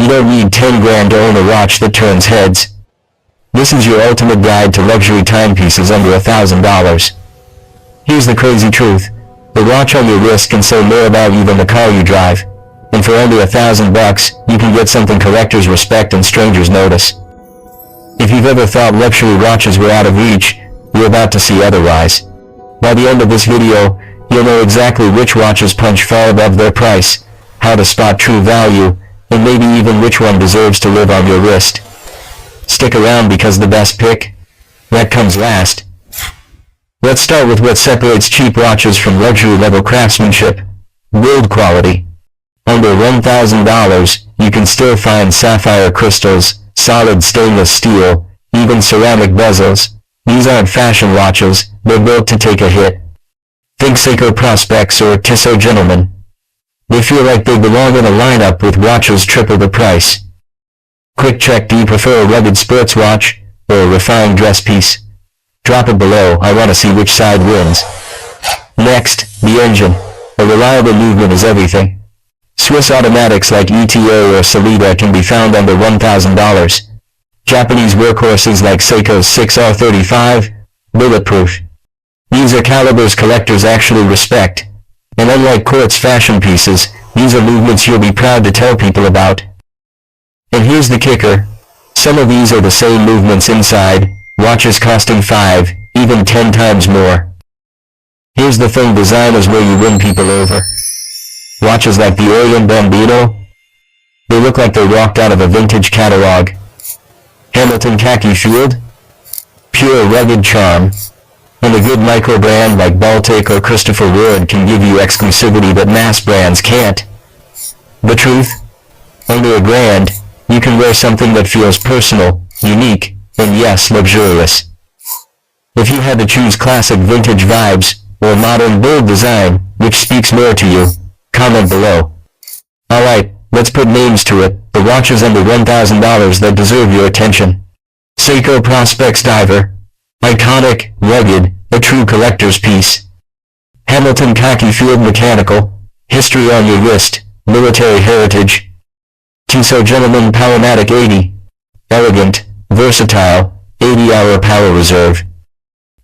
You don't need 10 grand to own a watch that turns heads. This is your ultimate guide to luxury timepieces under $1,000. Here's the crazy truth. The watch on your wrist can say more about you than the car you drive. And for under $1,000, you can get something collectors respect and strangers notice. If you've ever thought luxury watches were out of reach, you're about to see otherwise. By the end of this video, you'll know exactly which watches punch far above their price, how to spot true value, and maybe even which one deserves to live on your wrist. Stick around because the best pick, that comes last. Let's start with what separates cheap watches from luxury-level craftsmanship: build quality. Under $1,000, you can still find sapphire crystals, solid stainless steel, even ceramic bezels. These aren't fashion watches, they're built to take a hit. Think Seiko Prospects or Tissot Gentlemen. They feel like they belong in a lineup with watches triple the price. Quick check: do you prefer a rugged sports watch, or a refined dress piece? Drop it below, I want to see which side wins. Next, the engine. A reliable movement is everything. Swiss automatics like ETA or Solida can be found under $1,000. Japanese workhorses like Seiko's 6R35, bulletproof. These are calibers collectors actually respect. And unlike quartz fashion pieces, these are movements you'll be proud to tell people about. And here's the kicker. Some of these are the same movements inside, watches costing 5, even 10 times more. Here's the thing: design is where you win people over. Watches like the Orient Bambino, they look like they walked out of a vintage catalog. Hamilton Khaki Field, pure rugged charm. And a good micro brand like Baltic or Christopher Ward can give you exclusivity that mass brands can't. The truth? Under $1,000, you can wear something that feels personal, unique, and yes, luxurious. If you had to choose classic vintage vibes, or modern bold design, which speaks more to you, comment below. Alright, let's put names to it, the watches under $1,000 that deserve your attention. Seiko Prospects Diver. Iconic, rugged, a true collector's piece. Hamilton Khaki Field Mechanical. History on your wrist, military heritage. Tissot Gentleman Powermatic 80. Elegant, versatile, 80-hour power reserve.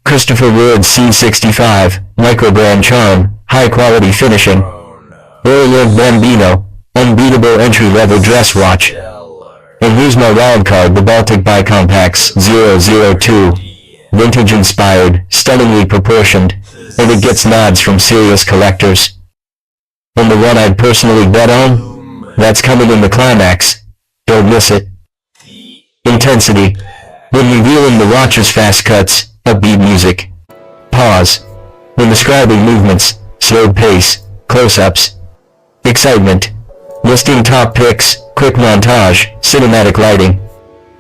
Christopher Ward C65, microbrand charm, high-quality finishing. Orient Bambino, unbeatable entry-level dress watch. And here's my wild card: the Baltic Bicompax 002. Vintage-inspired, stunningly proportioned, and it gets nods from serious collectors. And the one I'd personally bet on? That's coming in the climax. Don't miss it. Intensity. When revealing the watch's fast cuts, upbeat music. Pause. When describing movements, slowed pace, close-ups. Excitement. Listing top picks, quick montage, cinematic lighting.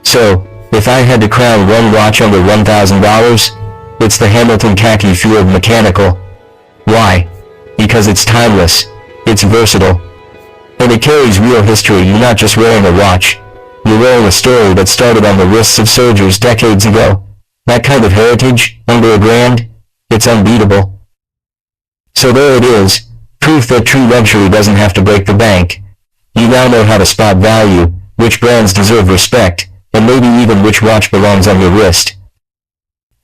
So, if I had to crown one watch under $1,000, it's the Hamilton Khaki Field Mechanical. Why? Because it's timeless, it's versatile, and it carries real history. You're not just wearing a watch, you're wearing a story that started on the wrists of soldiers decades ago. That kind of heritage, under $1,000, it's unbeatable. So there it is, proof that true luxury doesn't have to break the bank. You now know how to spot value, which brands deserve respect, and maybe even which watch belongs on your wrist.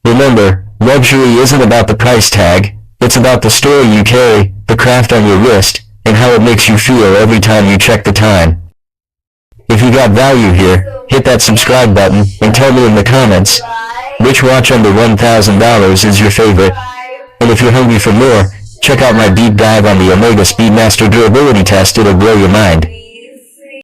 Remember, luxury isn't about the price tag, it's about the story you carry, the craft on your wrist, and how it makes you feel every time you check the time. If you got value here, hit that subscribe button, and tell me in the comments, which watch under $1,000 is your favorite. And if you're hungry for more, check out my deep dive on the Omega Speedmaster durability test, it'll blow your mind.